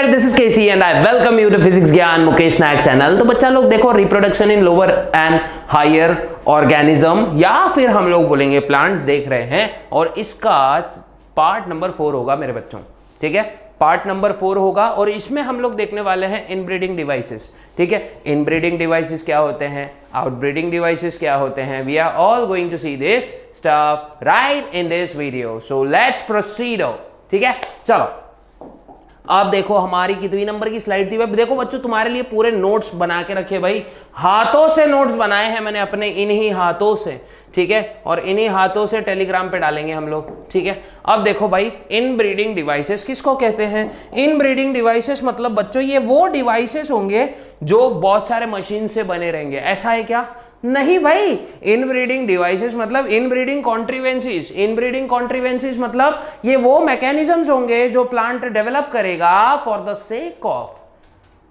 There, this is KC and I welcome you to physics Gyan Mukesh Nayak channel. तो बच्चा लोग देखो, reproduction in lower and higher organism या फिर हम लोग बोलेंगे प्लांट्स देख रहे हैं, और इसका पार्ट नंबर 4 होगा मेरे बच्चों। ठीक है, पार्ट नंबर 4 होगा, और इसमें हम लोग देखने वाले हैं इनब्रीडिंग डिवाइसेस। ठीक है, इनब्रीडिंग डिवाइसेस क्या होते हैं, आउटब्रीडिंग डिवाइसेस क्या होते हैं, we are all going to see this stuff right in this video, so let's proceed. ठीक है, चलो आप देखो हमारी कितनी नंबर की स्लाइड थी। देखो बच्चों, तुम्हारे लिए पूरे नोट्स बना के रखे भाई, हाथों से नोट्स बनाए हैं मैंने अपने, इन्हीं हाथों से। ठीक है, और इन्हीं हाथों से टेलीग्राम पे डालेंगे हम लोग। ठीक है, अब देखो भाई, इनब्रीडिंग डिवाइसेस किसको कहते हैं? इनब्रीडिंग डिवाइसेस मतलब बच्चों ये वो डिवाइसेस होंगे जो बहुत सारे मशीन से बने रहेंगे। ऐसा है क्या? नहीं भाई, इनब्रीडिंग डिवाइसेस मतलब इनब्रीडिंग कॉन्ट्रीवेंसीज। इनब्रीडिंग कॉन्ट्रीवेंसीज मतलब ये वो मैकेनिज्म्स होंगे जो प्लांट डेवलप करेगा for the sake of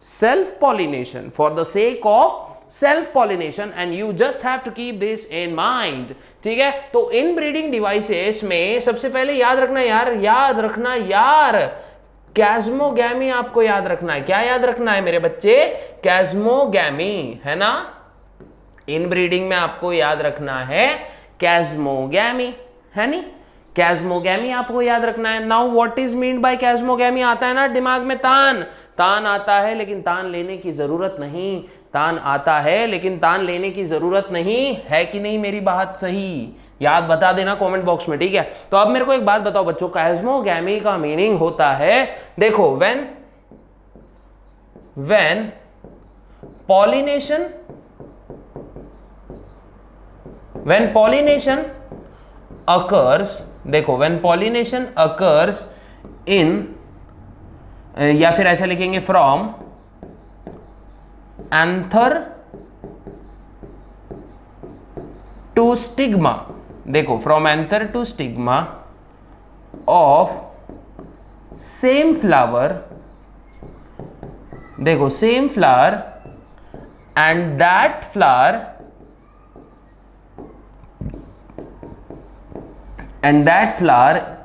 self pollination, for the sake of self pollination, and you just have to keep this in mind. ठीक है, तो इनब्रीडिंग डिवाइसेस में सबसे पहले याद रखना यार, कैस्मोगैमी आपको याद रखना है। क्या याद रखना है मेरे बच्चे? कैस्मोगैमी, है ना। इनब्रीडिंग में आपको याद रखना है कैस्मोगैमी, है नी। कैस्मोगैमी आपको याद रखना है। Now what is mean by chasmogamy? आता है ना दिमाग में, तान आता है, लेकिन तान लेने की जरूरत नहीं। तान आता है लेकिन तान लेने की जरूरत नहीं है, कि नहीं मेरी बात सही? याद बता देना कमेंट बॉक्स में। ठीक है, तो अब मेरे को एक बात बताओ बच्चों, कैस्मोगैमी का मीनिंग होता है, देखो, व्हेन pollination occurs, देखो when pollination occurs in, या फिर ऐसा लिखेंगे from anther to stigma, देखो from anther to stigma of same flower, देखो same flower, and that flower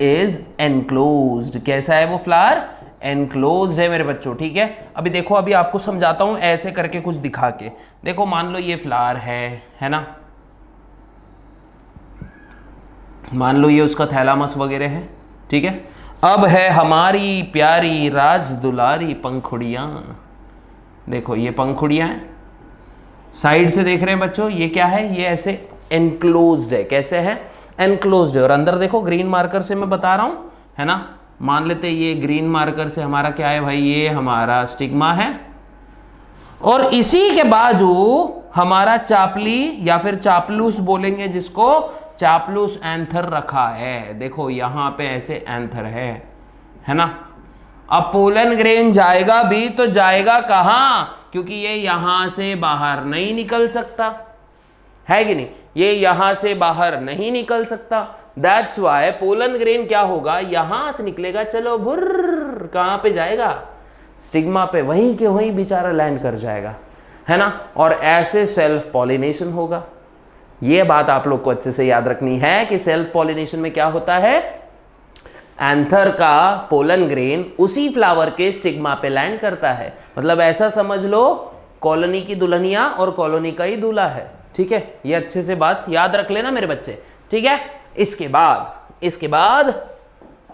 is enclosed। कैसा है वो फ्लावर? एनक्लोज्ड है मेरे बच्चों। ठीक है, अभी देखो, अभी आपको समझाता हूं ऐसे करके कुछ दिखा के। देखो मान लो ये फ्लावर है ना, मान लो ये उसका थैलामस वगैरह है। ठीक है, अब है हमारी प्यारी राज दुलारी पंखुड़ियां। देखो ये पंखुड़ियां हैं, साइड से देख रहे हैं बच्चों, ये क्या है? ये ऐसे एनक्लोज्ड है। कैसे है? एनक्लोज्ड है। और अंदर देखो ग्रीन मार्कर से मैं बता रहा हूं, है ना। मान लेते ये ग्रीन मार्कर से हमारा क्या है भाई? ये हमारा स्टिग्मा है, और इसी के बाजू हमारा चापली या फिर चापलूस बोलेंगे जिसको, चापलूस एंथर रखा है। देखो यहां पे ऐसे एंथर है ना। अब पोलन ग्रेन जाएगा भी तो जाएगा कहां? क्योंकि ये यहां से बाहर नहीं निकल सकता, है कि नहीं? ये यहां से बाहर नहीं निकल सकता। दैट्स वाई पोलन ग्रेन क्या होगा? यहां से निकलेगा, चलो बुर्र, कहां पे जाएगा? स्टिग्मा पे, वहीं के वहीं बेचारा लैंड कर जाएगा, है ना। और ऐसे सेल्फ पॉलिनेशन होगा। ये बात आप लोग को अच्छे से याद रखनी है कि सेल्फ पॉलिनेशन में क्या होता है? एंथर का पोलन ग्रेन उसी फ्लावर के स्टिग्मा पे लैंड करता है। मतलब ऐसा समझ लो, कॉलोनी की दुल्हनिया और कॉलोनी का ही दूल्हा है। ठीक है, ये अच्छे से बात याद रख लेना मेरे बच्चे। ठीक है, इसके बाद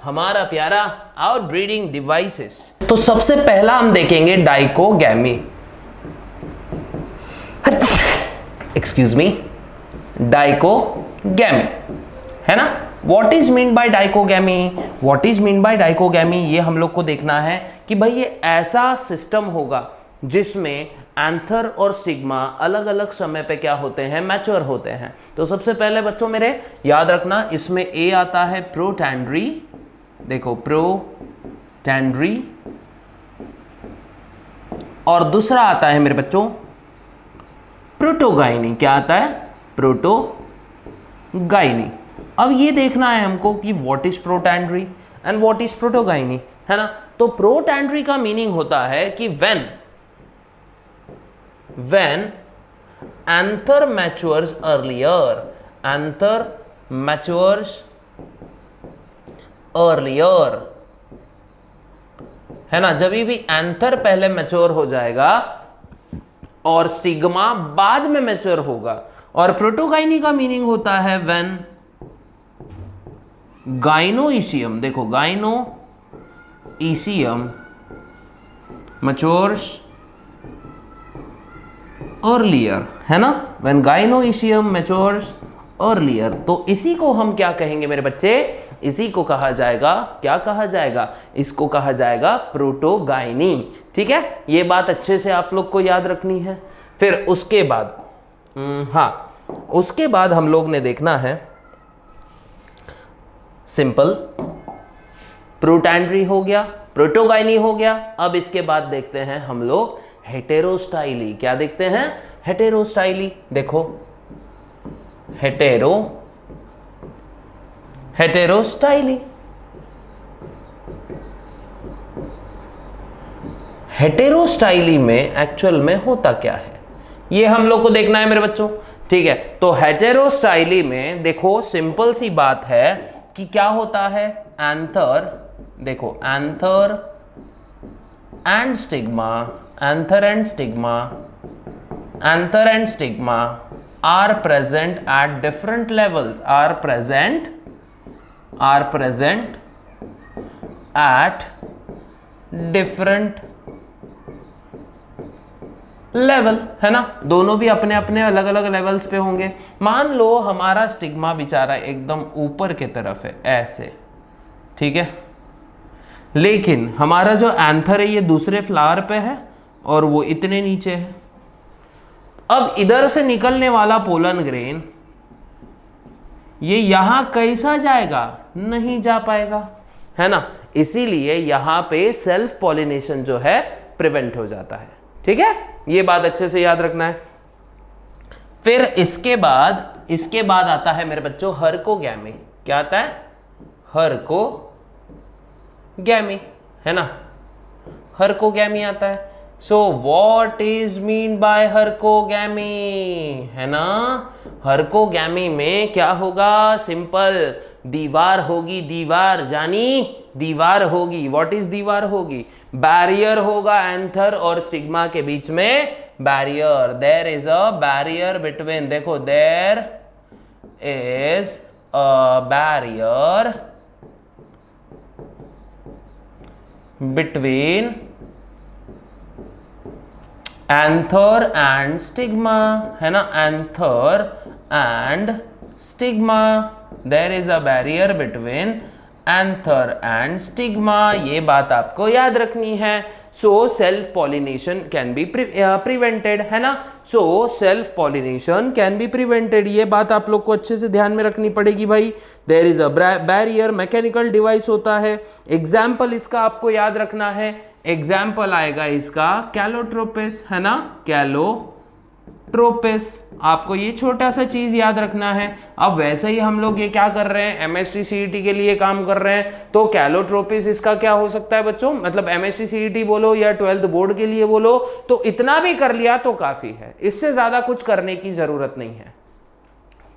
हमारा प्यारा आउटब्रीडिंग डिवाइसेस। तो सबसे पहला हम देखेंगे डाइकोगैमी, एक्सक्यूज मी, डाइकोगैमी, है ना। What is mean bye dichogamy? ये हम लोग को देखना है कि भाई ये ऐसा सिस्टम होगा जिसमें एंथर और स्टिग्मा अलग अलग समय पे क्या होते हैं? मैच्योर होते हैं। तो सबसे पहले बच्चों मेरे याद रखना, इसमें ए आता है प्रोटैंड्री, देखो प्रोटैंड्री, और दूसरा आता है मेरे बच्चों प्रोटोगाइनी। क्या आता है? प्रोटोगाइनी। अब ये देखना है हमको कि what is protandry and what is protogyny, है ना। तो प्रोटैंड्री का मीनिंग होता है कि when anther matures earlier, है ना, जब भी एंथर पहले मैच्योर हो जाएगा और स्टिग्मा बाद में मैच्योर होगा। और प्रोटोगाइनी का मीनिंग होता है व्हेन गाइनोइशियम, देखो गाइनोइशियम मैच्योर्स अर्लियर, है ना, व्हेन गाइनोइशियम मैच्योर्स अर्लियर। तो इसी को हम क्या कहेंगे मेरे बच्चे, इसी को कहा जाएगा, क्या कहा जाएगा, इसको कहा जाएगा प्रोटोगाइनी। ठीक है, ये बात अच्छे से आप लोग को याद रखनी है। फिर उसके बाद हाँ, उसके बाद हम लोग ने देखना है सिंपल प्रोटैंड्री हो गया, प्रोटोगाइनी हो गया। अब इसके बाद देखते हैं हम लोग हेटेरोस्टाइली। क्या देखते हैं, हेटेरोस्टाइली। देखो हेटेरोस्टाइली, हेटेरोस्टाइली में एक्चुअल में होता क्या है, ये हम लोग को देखना है मेरे बच्चों। ठीक है, तो हेटेरोस्टाइली में देखो सिंपल सी बात है कि क्या होता है, एंथर, देखो anther and stigma, anther and stigma, anther and stigma are present at different levels, are present at different level, है ना, दोनों भी अपने अपने अलग अलग लेवल्स पे होंगे। मान लो हमारा स्टिग्मा बेचारा एकदम ऊपर के तरफ है ऐसे, ठीक है, लेकिन हमारा जो एंथर है ये दूसरे फ्लावर पे है और वो इतने नीचे है। अब इधर से निकलने वाला पोलन ग्रेन ये यहां कैसा जाएगा, नहीं जा पाएगा, है ना, इसीलिए यहां पे सेल्फ पॉलिनेशन जो है प्रिवेंट हो जाता है। ठीक है, ये बात अच्छे से याद रखना है। फिर इसके बाद आता है मेरे बच्चों हर्कोगैमी। क्या आता है, हर्कोगैमी, है ना, हर्कोगैमी आता है। So what is mean by herkogamy, है ना, हर्कोगैमी में क्या होगा, सिंपल दीवार होगी, दीवार जानी दीवार होगी। व्हाट इज दीवार होगी, बैरियर होगा एंथर और स्टिग्मा के बीच में, barrier, there is a barrier between, देखो there is a barrier between anther and stigma, है ना, anther and stigma, there is a barrier between anther and stigma. ये बात आपको याद रखनी है। So self pollination can be prevented, है ना, so self pollination can be prevented. ये बात आप लोग को अच्छे से ध्यान में रखनी पड़ेगी भाई। There is a barrier, mechanical device होता है। एग्जाम्पल इसका आपको याद रखना है, एग्जाम्पल आएगा इसका कैलोट्रोपिस, है ना, कैलोट्रोपिस। आपको ये छोटा सा चीज याद रखना है। अब वैसे ही हम लोग ये क्या कर रहे हैं, एमएसटी सीईटी के लिए काम कर रहे हैं, तो कैलोट्रोपिस इसका क्या हो सकता है बच्चों, मतलब एमएसटी सीईटी बोलो या 12th बोर्ड के लिए बोलो, तो इतना भी कर लिया तो काफी है, इससे ज्यादा कुछ करने की जरूरत नहीं है।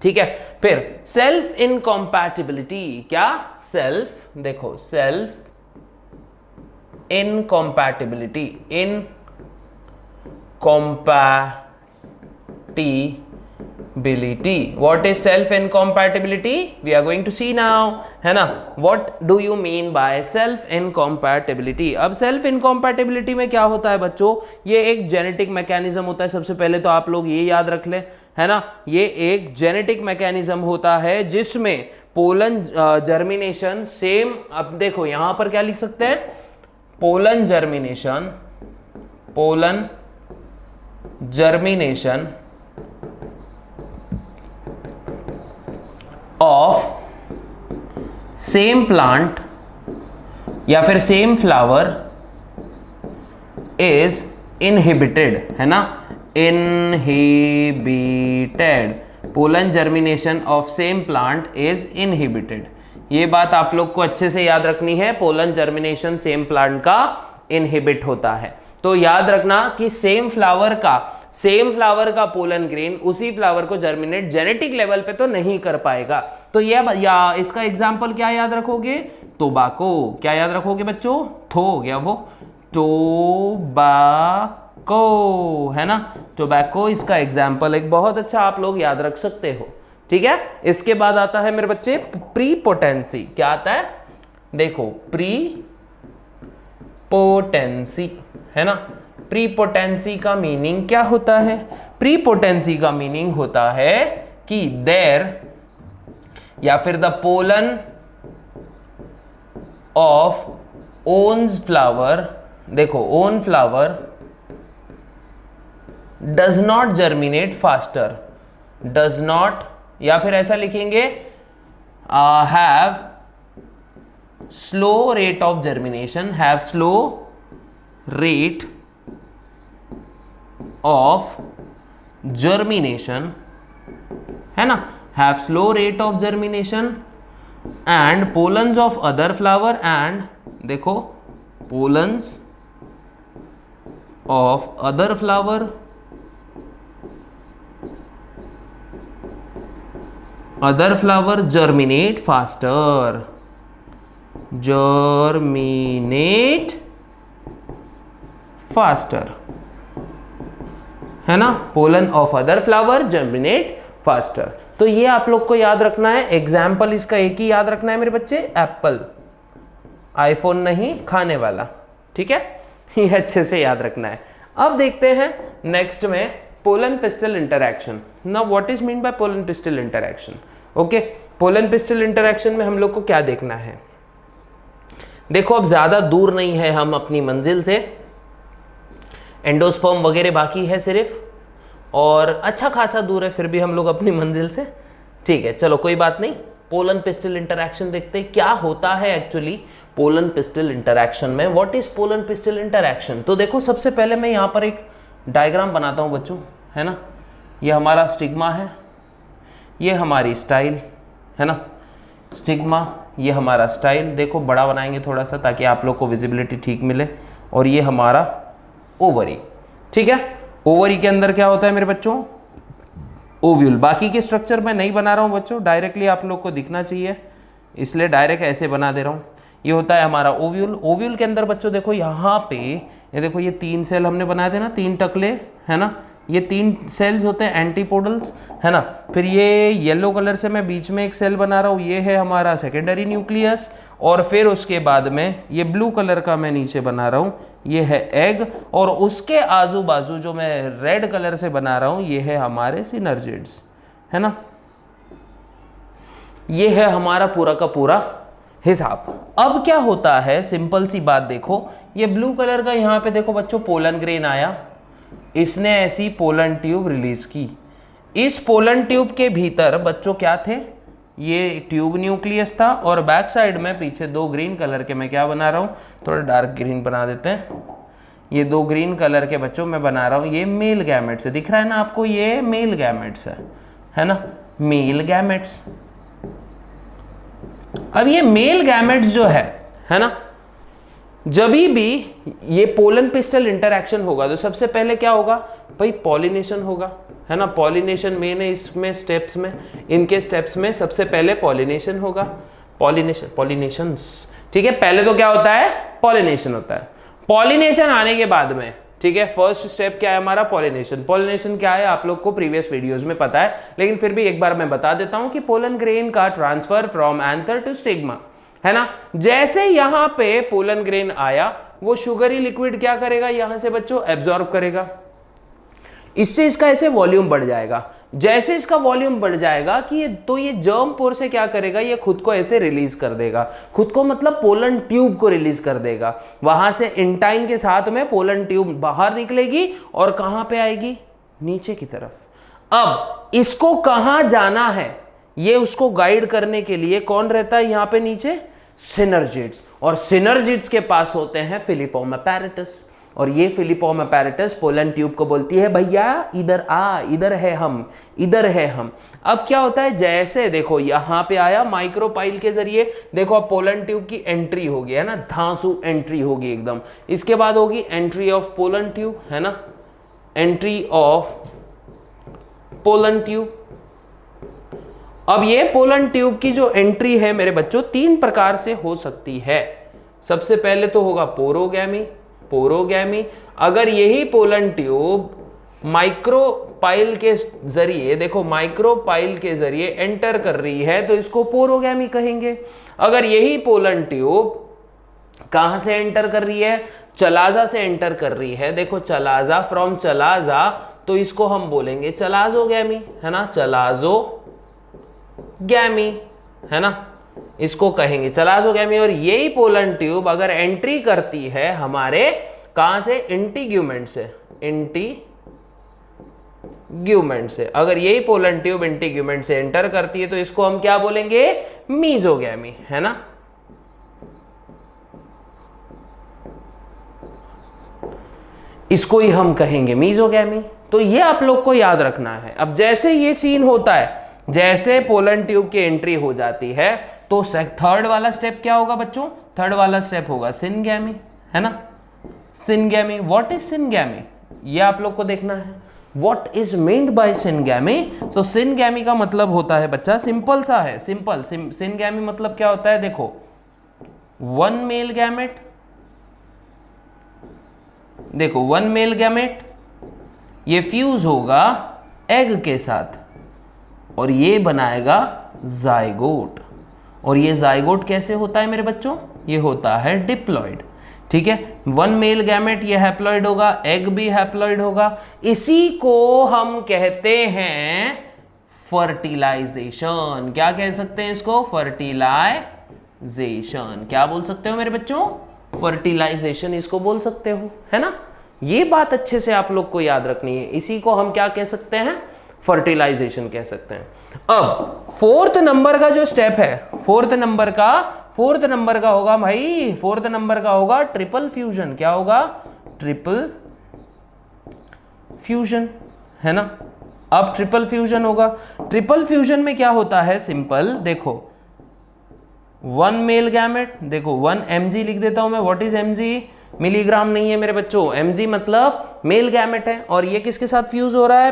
ठीक है, फिर सेल्फ इनकॉम्पैटिबिलिटी। क्या, सेल्फ, देखो self इनकॉम्पैटिबिलिटी, इनकॉम्पैटिबिलिटी, what is self incompatibility, we are going to see now, है ना, what do you mean by self incompatibility। अब self incompatibility में क्या होता है बच्चों, ये एक जेनेटिक मैकेनिज्म होता है। सबसे पहले तो आप लोग ये याद रख ले, है ना, ये एक जेनेटिक मैकेनिज्म होता है जिसमें पोलन जर्मिनेशन सेम, अब देखो यहां पर क्या लिख सकते हैं, pollen germination of same plant या फिर सेम फ्लावर इज इनहिबिटेड, है ना, inhibited, pollen germination of same plant is inhibited. ये बात आप लोग को अच्छे से याद रखनी है, पोलन जर्मिनेशन सेम प्लांट का इनहिबिट होता है। तो याद रखना कि सेम फ्लावर का पोलन ग्रेन उसी फ्लावर को जर्मिनेट जेनेटिक लेवल पे तो नहीं कर पाएगा। तो ये इसका एग्जांपल क्या याद रखोगे, टोबैको। क्या याद रखोगे बच्चों, थो हो गया वो, टोबैको, है ना, टोबैको इसका एग्जाम्पल एक बहुत अच्छा आप लोग याद रख सकते हो। ठीक है, इसके बाद आता है मेरे बच्चे प्रीपोटेंसी। क्या आता है, देखो प्रीपोटेंसी, है ना। प्रीपोटेंसी का मीनिंग क्या होता है? प्रीपोटेंसी का मीनिंग होता है कि देयर या फिर the pollen of own's flower, देखो own flower does not germinate faster, does not, या फिर ऐसा लिखेंगे have slow rate of germination, have slow rate of germination, है ना, have slow rate of germination and pollens of other flower, and देखो pollens of other flower, other flower germinate faster, germinate faster, है ना, pollen of other flower germinate faster. तो ये आप लोग को याद रखना है। एग्जाम्पल इसका एक ही याद रखना है मेरे बच्चे, एप्पल, आईफोन नहीं, खाने वाला। ठीक है, ये अच्छे से याद रखना है। अब देखते हैं नेक्स्ट में pollen pistol interaction. Now what is mean bye pollen pistol interaction? Okay, pollen pistol interaction में हम लोग को क्या देखना है? देखो अब ज्यादा दूर नहीं है हम अपनी मंजिल से, एंडोस्पर्म वगैरह बाकी है सिर्फ, और अच्छा खासा दूर है फिर भी हम लोग अपनी मंजिल से। ठीक है, चलो कोई बात नहीं। पोलन पिस्टल इंटरैक्शन देखते हैं क्या होता है एक्चुअली पोलन पिस्टल इंटरैक्शन में। What is pollen pistol interaction? तो देखो सबसे पहले मैं यहाँ पर एक डायग्राम बनाता हूँ बच्चों, है ना। ये हमारा स्टिग्मा है, ये हमारी स्टाइल, है ना, स्टिग्मा, ये हमारा स्टाइल। देखो बड़ा बनाएंगे थोड़ा सा ताकि आप लोग को विजिबिलिटी ठीक मिले। और ये हमारा ओवरी, ठीक है। ओवरी के अंदर क्या होता है मेरे बच्चों? ओव्यूल। बाकी के स्ट्रक्चर मैं नहीं बना रहा हूँ बच्चों, डायरेक्टली आप लोग को दिखना चाहिए इसलिए डायरेक्ट ऐसे बना दे रहा हूँ। ये होता है हमारा ओव्यूल। ओव्यूल के अंदर बच्चों देखो यहाँ पे, ये देखो ये 3 सेल हमने बनाए थे ना, 3 टकले, है ना, ये 3 सेल्स होते हैं एंटीपोडल्स, है ना। फिर ये येलो कलर से मैं बीच में एक सेल बना रहा हूँ, ये है हमारा सेकेंडरी न्यूक्लियस। और फिर उसके बाद में ये ब्लू कलर का मैं नीचे बना रहा हूँ, ये है एग। और उसके आजू बाजू जो मैं रेड कलर से बना रहा हूँ ये है हमारे सिनर्जिड्स, है ना। ये है हमारा पूरा का पूरा हिसाब। अब क्या होता है, सिंपल सी बात देखो, ये ब्लू कलर का यहाँ पे देखो बच्चों पोलन ग्रेन आया, इसने ऐसी पोलन ट्यूब रिलीज की। इस पोलन ट्यूब के भीतर बच्चों क्या थे? ये ट्यूब न्यूक्लियस था, और बैक साइड में पीछे 2 ग्रीन कलर के मैं क्या बना रहा हूँ, थोड़ा डार्क ग्रीन बना देते हैं। ये 2 ग्रीन कलर के बच्चों मैं बना रहा हूँ, ये मेल गैमेट्स है, दिख रहा है ना आपको, ये मेल गैमेट्स है ना, मेल गैमेट्स। अब ये मेल गैमेट्स जो है ना, जब भी ये पोलन पिस्टल इंटरैक्शन होगा तो सबसे पहले क्या होगा भाई, पॉलिनेशन होगा, है ना। पॉलिनेशन मेन है इसमें स्टेप्स में, इनके स्टेप्स में सबसे पहले पॉलिनेशन होगा, पॉलिनेशंस, ठीक है। पहले तो क्या होता है, पॉलिनेशन होता है। पॉलिनेशन आने के बाद में, ठीक है, फर्स्ट स्टेप क्या है हमारा, पॉलिनेशन। पॉलिनेशन क्या है आप लोग को प्रीवियस वीडियोस में पता है, लेकिन फिर भी एक बार मैं बता देता हूं कि पोलन ग्रेन का transfer from anther to stigma, है ना। जैसे यहां पे पोलन ग्रेन आया, वो शुगरी लिक्विड क्या करेगा, यहां से बच्चों एब्जॉर्ब करेगा, इससे इसका ऐसे वॉल्यूम बढ़ जाएगा। जैसे इसका वॉल्यूम बढ़ जाएगा कि ये जर्म पोर से क्या करेगा, ये खुद को ऐसे रिलीज कर देगा, खुद को मतलब पोलन ट्यूब को रिलीज कर देगा। वहां से इंटाइन के साथ में पोलन ट्यूब बाहर निकलेगी और कहां पे आएगी, नीचे की तरफ। अब इसको कहां जाना है, ये उसको गाइड करने के लिए कौन रहता है यहां पे नीचे, सिनर्जिड्स। और सिनर्जिड्स के पास होते हैं फिलिफॉर्म अपैरेटस, और ये फिलिफॉर्म अपैरेटस पोलन ट्यूब को बोलती है भैया इधर आ, इधर है हम, इधर है हम। अब क्या होता है, जैसे देखो यहां पे आया माइक्रोपाइल के जरिए, देखो अब पोलन ट्यूब की एंट्री होगी, है ना, धांसू एंट्री होगी एकदम। इसके बाद होगी एंट्री ऑफ पोलन ट्यूब, है ना, एंट्री ऑफ पोलन ट्यूब। अब ये पोलन ट्यूब की जो एंट्री है मेरे बच्चों 3 प्रकार से हो सकती है। सबसे पहले तो होगा पोरोगैमी, पोरोगैमी। अगर यही पोलन ट्यूब माइक्रोपाइल के जरिए, देखो माइक्रोपाइल के जरिए एंटर कर रही है तो इसको पोरोगैमी कहेंगे। अगर यही पोलन ट्यूब कहां से एंटर कर रही है, चलाजा से एंटर कर रही है, देखो चलाजा, फ्रॉम चलाजा, तो इसको हम बोलेंगे चलाजोगैमी, है ना, चलाजोगैमी, है ना, इसको कहेंगे चलाजोगैमी। और यही पोलन ट्यूब अगर एंट्री करती है हमारे कहां से, इंटीग्यूमेंट से, इंटीग्यूमेंट से, अगर यही पोलन ट्यूब इंटीग्यूमेंट से एंटर करती है तो इसको हम क्या बोलेंगे, मीजोगैमी, है ना। इसको ही हम कहेंगे मीजोगैमी। तो ये आप लोग को याद रखना है। अब जैसे ये सीन होता है, जैसे पोलन ट्यूब की एंट्री हो जाती है तो थर्ड वाला स्टेप क्या होगा बच्चों, थर्ड वाला स्टेप होगा सिनगैमी, है ना, सिनगैमी। व्हाट इज सिनगैमी, ये आप लोग को देखना है। What is meant by syngamy, तो सिनगैमी का मतलब होता है बच्चा, सिंपल सा है, सिंपल। सिनगैमी मतलब क्या होता है, देखो वन मेल गैमेट, देखो वन मेल गैमेट ये फ्यूज होगा एग के साथ और ये बनाएगा जाइगोट। और ये जाइगोट कैसे होता है मेरे बच्चों, ये होता है डिप्लॉइड, ठीक है। वन मेल गैमेट ये हैप्लॉइड होगा, एग भी हैप्लॉइड होगा। इसी को हम कहते हैं फर्टिलाइजेशन। क्या कह सकते हैं इसको, फर्टिलाइजेशन। क्या बोल सकते हो मेरे बच्चों, फर्टिलाइजेशन इसको बोल सकते हो, है ना। ये बात अच्छे से आप लोग को याद रखनी है। इसी को हम क्या कह सकते हैं, फर्टिलाइजेशन कह सकते हैं। अब फोर्थ नंबर का जो स्टेप है, फोर्थ नंबर का होगा भाई, फोर्थ नंबर का होगा ट्रिपल फ्यूजन। क्या होगा, ट्रिपल फ्यूजन, है ना। अब ट्रिपल फ्यूजन होगा। ट्रिपल फ्यूजन में क्या होता है, सिंपल देखो, वन मेल गैमेट, देखो 1 mg लिख देता हूं मैं। व्हाट इज mg, मिलीग्राम नहीं है मेरे बच्चों, mg मतलब मेल गैमेट है। और ये किसके साथ फ्यूज हो रहा है,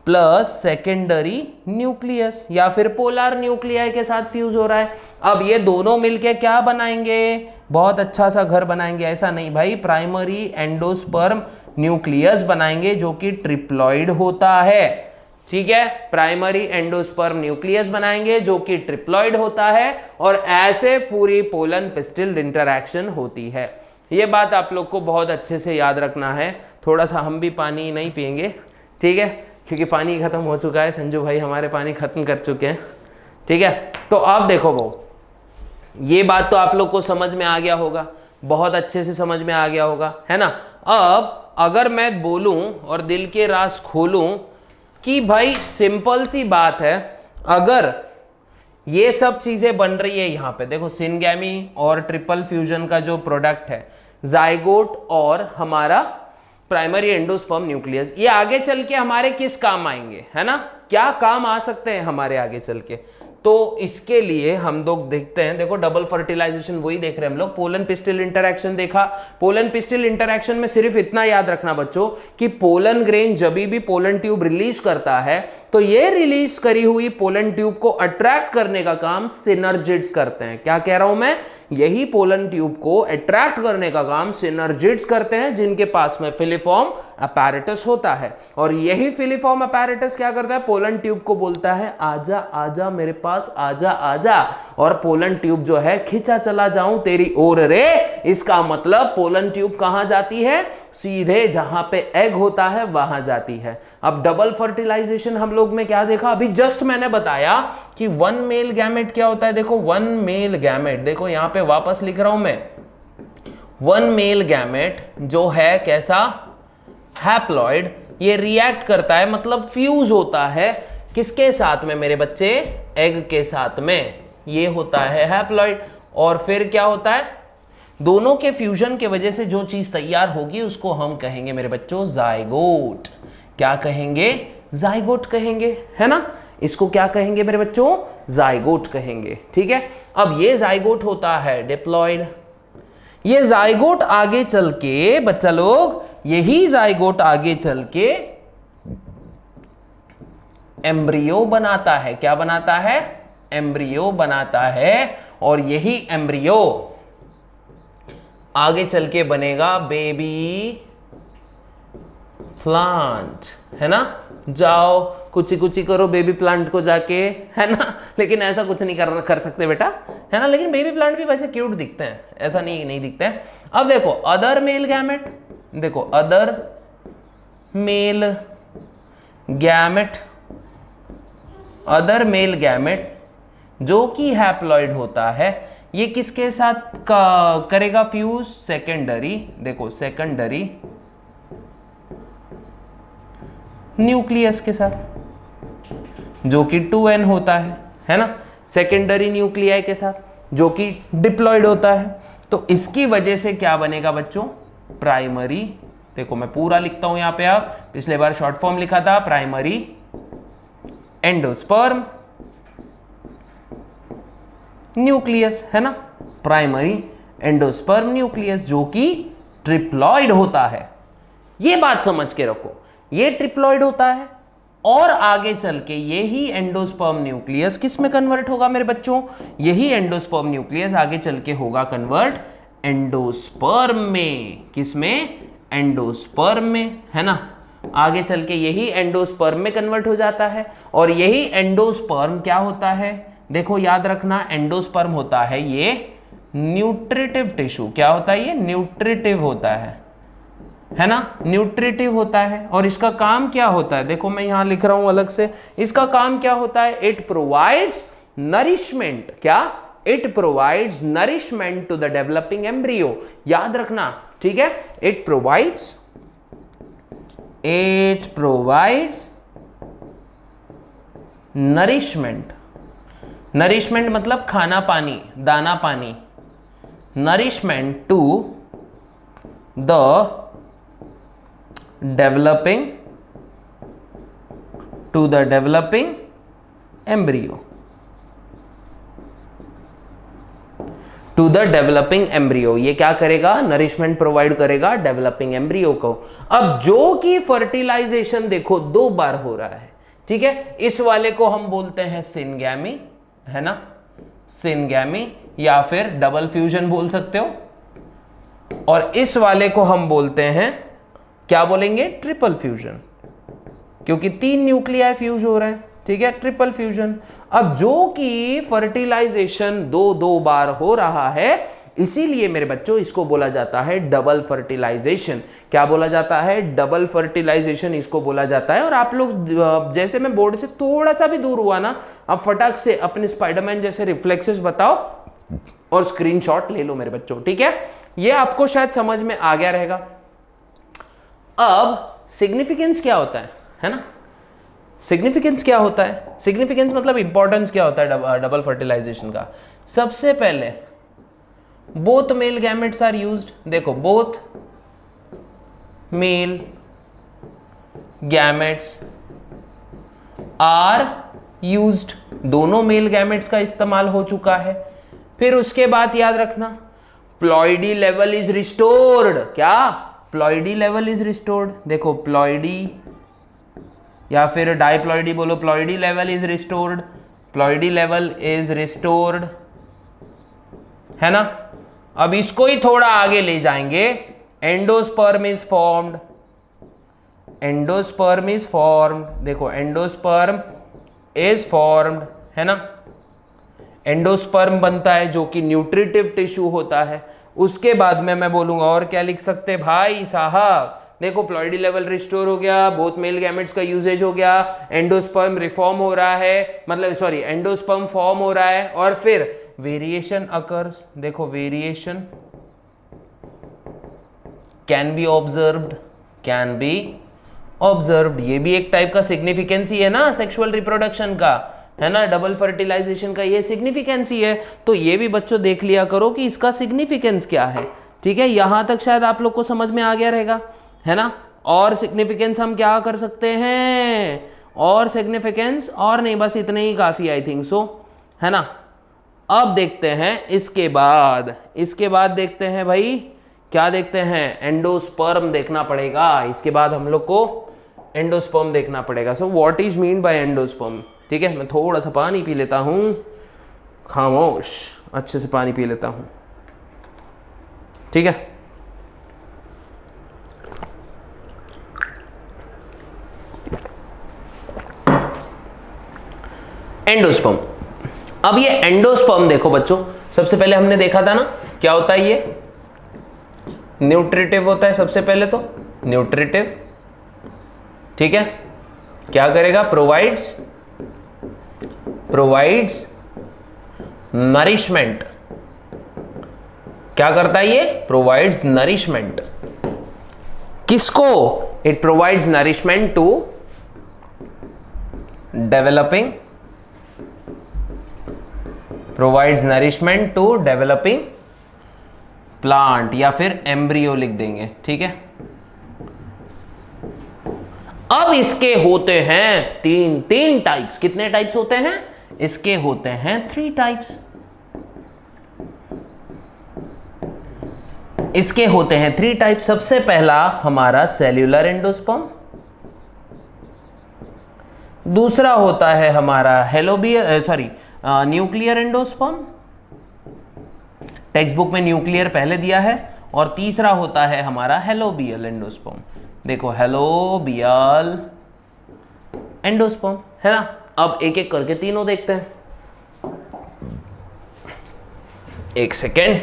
प्लस सेकेंडरी न्यूक्लियस या फिर पोलर न्यूक्लियाई के साथ फ्यूज हो रहा है। अब ये दोनों मिलके क्या बनाएंगे, बहुत अच्छा सा घर बनाएंगे, ऐसा नहीं भाई, प्राइमरी एंडोस्पर्म न्यूक्लियस बनाएंगे जो कि ट्रिप्लॉइड होता है, ठीक है। प्राइमरी एंडोस्पर्म न्यूक्लियस बनाएंगे जो कि ट्रिप्लॉइड होता है और ऐसे पूरी पोलन पिस्टिल इंटरैक्शन होती है। ये बात आप लोग को बहुत अच्छे से याद रखना है। थोड़ा सा हम भी पानी नहीं पिएंगे, ठीक है, क्योंकि पानी खत्म हो चुका है, संजू भाई हमारे पानी खत्म कर चुके हैं, ठीक है। तो अब देखो वो, ये बात तो आप लोग को समझ में आ गया होगा, बहुत अच्छे से समझ में आ गया होगा, है ना। अब अगर मैं बोलूं और दिल के राज खोलूं कि भाई सिंपल सी बात है, अगर ये सब चीजें बन रही है यहाँ पे, देखो सिनगैमी और ट्रिपल फ्यूजन का जो प्रोडक्ट है, जाइगोट और हमारा प्राइमरी एंडोस्पर्म न्यूक्लियस, ये आगे चल के हमारे किस काम आएंगे, है ना, क्या काम आ सकते हैं हमारे आगे चल के। तो इसके लिए हम लोग देखते हैं, देखो डबल फर्टिलाइजेशन वही देख रहे हैं हम लोग, पोलन पिस्टिल इंटरैक्शन देखा। पोलन पिस्टिल इंटरैक्शन में सिर्फ इतना याद रखना बच्चों कि पोलन ग्रेन जब भी पोलन ट्यूब रिलीज करता है तो ये रिलीज करी हुई पोलन ट्यूब को अट्रैक्ट करने का काम सिनर्जिड्स करते हैं। क्या कह रहा हूं मैं, यही पोलन ट्यूब को अट्रैक्ट करने का काम सिनर्जिड्स करते हैं जिनके पास में फिलिफॉर्म अपैरेटस होता है। और यही फिलिफॉर्म अपैरेटस क्या करता है, पोलन ट्यूब को बोलता है आजा आजा मेरे पास, आजा आजा, और पोलन ट्यूब जो है खिंचा चला जाऊं तेरी ओर रे। इसका मतलब पोलन ट्यूब कहां जाती है, सीधे जहां पे एग होता है वहां जाती है। अब डबल फर्टिलाइजेशन हम लोग में क्या देखा, अभी जस्ट मैंने बताया कि वन मेल गैमेट क्या होता है। देखो वन मेल गैमेट, देखो यहां पे वापस लिख रहा हूं मैं, वन मेल गैमेट जो है कैसा, हैप्लॉइड, ये रिएक्ट करता है, मतलब फ्यूज होता है किसके साथ में मेरे बच्चे, एग के साथ में, ये होता है हैप्लॉइड। और फिर क्या होता है, दोनों के फ्यूजन के वजह से जो चीज तैयार होगी उसको हम कहेंगे मेरे बच्चों जाइगोट। क्या कहेंगे, जाइगोट कहेंगे, है ना। इसको क्या कहेंगे मेरे बच्चों, जाइगोट कहेंगे, ठीक है। अब ये जाइगोट होता है डिप्लॉइड। ये जाइगोट आगे चल के बच्चा लोग, यही जाइगोट आगे चल के एम्ब्रियो बनाता है। क्या बनाता है, एम्ब्रियो बनाता है। और यही एम्ब्रियो आगे चल के बनेगा बेबी प्लांट, है ना। जाओ कुची कुची करो बेबी प्लांट को जाके, है ना। लेकिन ऐसा कुछ नहीं कर सकते बेटा, है ना। लेकिन बेबी प्लांट भी वैसे क्यूट दिखते हैं, ऐसा नहीं दिखते हैं। अब देखो अदर मेल गैमेट, देखो other male gamete, other male gamete जो कि हैप्लॉइड होता है, ये किसके साथ करेगा फ्यूज? सेकेंडरी, देखो सेकेंडरी न्यूक्लियस के साथ, जो कि 2n होता है ना। सेकेंडरी न्यूक्लियाई के साथ जो कि डिप्लॉयड होता है। तो इसकी वजह से क्या बनेगा बच्चों? प्राइमरी, देखो मैं पूरा लिखता हूं यहां पे, आप पिछले बार शॉर्ट फॉर्म लिखा था, प्राइमरी एंडोस्पर्म न्यूक्लियस, है ना। प्राइमरी एंडोस्पर्म न्यूक्लियस जो कि ट्रिप्लॉइड होता है। ये बात समझ के रखो, ये ट्रिप्लॉइड होता है और आगे चल के यही एंडोस्पर्म न्यूक्लियस किस में कन्वर्ट होगा मेरे बच्चों? यही एंडोस्पर्म न्यूक्लियस आगे चल के होगा कन्वर्ट एंडोस्पर्म में। किस में? एंडोस्पर्म में, है ना। आगे चल के यही एंडोस्पर्म में कन्वर्ट हो जाता है। और यही एंडोस्पर्म क्या होता है? देखो याद रखना, एंडोस्पर्म होता है ये न्यूट्रिटिव टिश्यू। क्या होता है? ये न्यूट्रिटिव होता है ना, न्यूट्रिटिव होता है। और इसका काम क्या होता है? देखो मैं यहां लिख रहा हूं अलग से, इसका काम क्या होता है? It provides nourishment. क्या? It provides nourishment to the developing embryo. याद रखना, ठीक है। It provides nourishment. नरिशमेंट मतलब खाना पानी, दाना पानी। Nourishment to the developing embryo, to the developing embryo. ये क्या करेगा? नरिशमेंट प्रोवाइड करेगा डेवलपिंग एम्ब्रियो को। अब जो कि फर्टिलाइजेशन देखो 2 बार हो रहा है, ठीक है। इस वाले को हम बोलते हैं सिनगैमी, है ना, सिनगैमी, या फिर डबल फ्यूजन बोल सकते हो। और इस वाले को हम बोलते हैं, क्या बोलेंगे? ट्रिपल फ्यूजन, क्योंकि 3 न्यूक्लियाई फ्यूज हो रहे हैं, ठीक है, ट्रिपल फ्यूजन। अब जो कि फर्टिलाइजेशन 2 बार हो रहा है, इसीलिए मेरे बच्चों इसको बोला जाता है डबल फर्टिलाइजेशन। क्या बोला जाता है? डबल फर्टिलाइजेशन इसको बोला जाता है। और आप लोग जैसे मैं बोर्ड से थोड़ा सा भी दूर हुआ ना, अब फटाक से अपने स्पाइडरमैन जैसे रिफ्लेक्सेस बताओ और स्क्रीनशॉट ले लो मेरे बच्चों, ठीक है। ये आपको शायद समझ में आ गया रहेगा। अब सिग्निफिकेंस क्या होता है ना। सिग्निफिकेंस क्या होता है? सिग्निफिकेंस मतलब इंपॉर्टेंस क्या होता है डबल फर्टिलाइजेशन का? सबसे पहले both male gametes are used. देखो both male gametes are used, दोनों मेल गैमेट्स का इस्तेमाल हो चुका है। फिर उसके बाद याद रखना, प्लॉइडी लेवल इज रिस्टोर्ड। क्या? Ploidy level is restored. देखो प्लॉइडी या फिर डाइप्लॉइडी बोलो, ploidy level is restored, ploidy level is restored, है ना। अब इसको ही थोड़ा आगे ले जाएंगे, endosperm is formed, endosperm is formed. देखो एंडोस्पर्म इज फॉर्म्ड, है ना। एंडोस्पर्म बनता है जो कि न्यूट्रिटिव टिश्यू होता है। उसके बाद में मैं बोलूंगा और क्या लिख सकते भाई साहब? देखो प्लॉइडी लेवल रिस्टोर हो गया, बोथ मेल गैमेट्स का यूजेज हो गया, एंडोस्पर्म रिफॉर्म हो रहा है, मतलब सॉरी एंडोस्पर्म फॉर्म हो रहा है, और फिर वेरिएशन अकर्स। देखो variation can be observed, can be observed. ये भी एक टाइप का सिग्निफिकेंस ही है ना सेक्सुअल रिप्रोडक्शन का, है ना, डबल फर्टिलाइजेशन का ये सिग्निफिकेंस ही है। तो ये भी बच्चों देख लिया करो कि इसका सिग्निफिकेंस क्या है, ठीक है। यहां तक शायद आप लोग को समझ में आ गया रहेगा, है ना। और सिग्निफिकेंस हम क्या कर सकते हैं? और सिग्निफिकेंस और नहीं, बस इतने ही काफी, आई थिंक सो, है ना। अब देखते हैं इसके बाद देखते हैं भाई, क्या देखते हैं? एंडोस्पर्म देखना पड़ेगा। इसके बाद हम लोग को एंडोस्पर्म देखना पड़ेगा। सो what is mean bye endosperm, ठीक है। मैं थोड़ा सा पानी पी लेता हूं, खामोश, अच्छे से पानी पी लेता हूं, ठीक है। एंडोस्पर्म। अब ये एंडोस्पर्म देखो बच्चों, सबसे पहले हमने देखा था ना क्या होता है, ये न्यूट्रिटिव होता है सबसे पहले तो, न्यूट्रिटिव, ठीक है। क्या करेगा, प्रोवाइड्स नरिशमेंट। क्या करता है ये, प्रोवाइड्स नरिशमेंट। किसको, it provides nourishment to developing, provides nourishment to developing plant, या फिर एम्ब्रियो लिख देंगे, ठीक है। अब इसके होते हैं तीन टाइप्स। कितने टाइप्स होते हैं इसके, होते हैं 3 टाइप्स। इसके होते हैं 3 टाइप्स। सबसे पहला हमारा सेल्यूलर एंडोस्पर्म, दूसरा होता है हमारा न्यूक्लियर एंडोस्पर्म, टेक्स्ट बुक में न्यूक्लियर पहले दिया है, और तीसरा होता है हमारा हेलोबियल एंडोस्पर्म। देखो हेलोबियल एंडोस्पर्म है ना। अब एक एक करके तीनों देखते हैं, एक सेकेंड।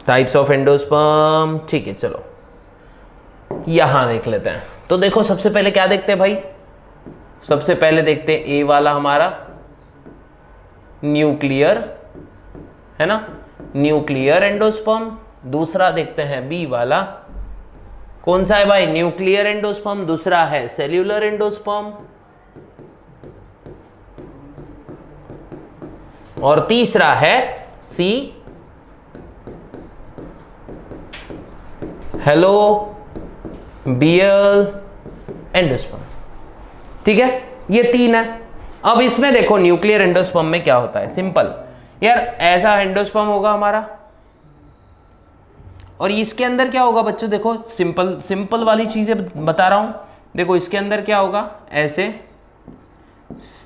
टाइप्स ऑफ एंडोस्पर्म, ठीक है, चलो यहां देख लेते हैं। तो देखो सबसे पहले क्या देखते हैं भाई, सबसे पहले देखते हैं ए वाला हमारा न्यूक्लियर, है ना, न्यूक्लियर एंडोस्पर्म। दूसरा देखते हैं बी वाला, कौन सा है भाई, न्यूक्लियर एंडोस्पर्म। दूसरा है सेल्यूलर एंडोस्पर्म, और तीसरा है सी हेलोबियल एंडोस्पर्म, ठीक है। ये 3 है। अब इसमें देखो न्यूक्लियर एंडोस्पर्म में क्या होता है, सिंपल यार, ऐसा एंडोस्पर्म होगा हमारा, और इसके अंदर क्या होगा बच्चों, देखो सिंपल वाली चीजें बता रहा हूं। देखो इसके अंदर क्या होगा, ऐसे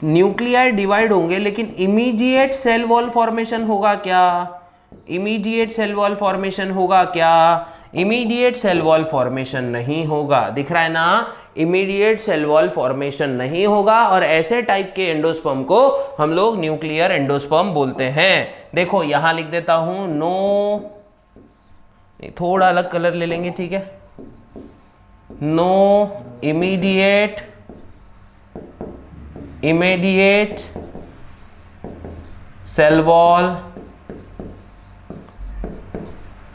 न्यूक्लियाई डिवाइड होंगे, लेकिन इमीडिएट सेल वॉल फॉर्मेशन होगा क्या, इमीडिएट सेल वॉल फॉर्मेशन होगा क्या, इमीडिएट सेल वॉल फॉर्मेशन नहीं होगा। दिख रहा है ना, इमीडिएट सेल वॉल फॉर्मेशन नहीं होगा, और ऐसे टाइप के एंडोस्पर्म को हम लोग न्यूक्लियर एंडोस्पर्म बोलते हैं। देखो यहां लिख देता हूं, नो, थोड़ा अलग कलर ले लेंगे, ठीक है, no immediate cell wall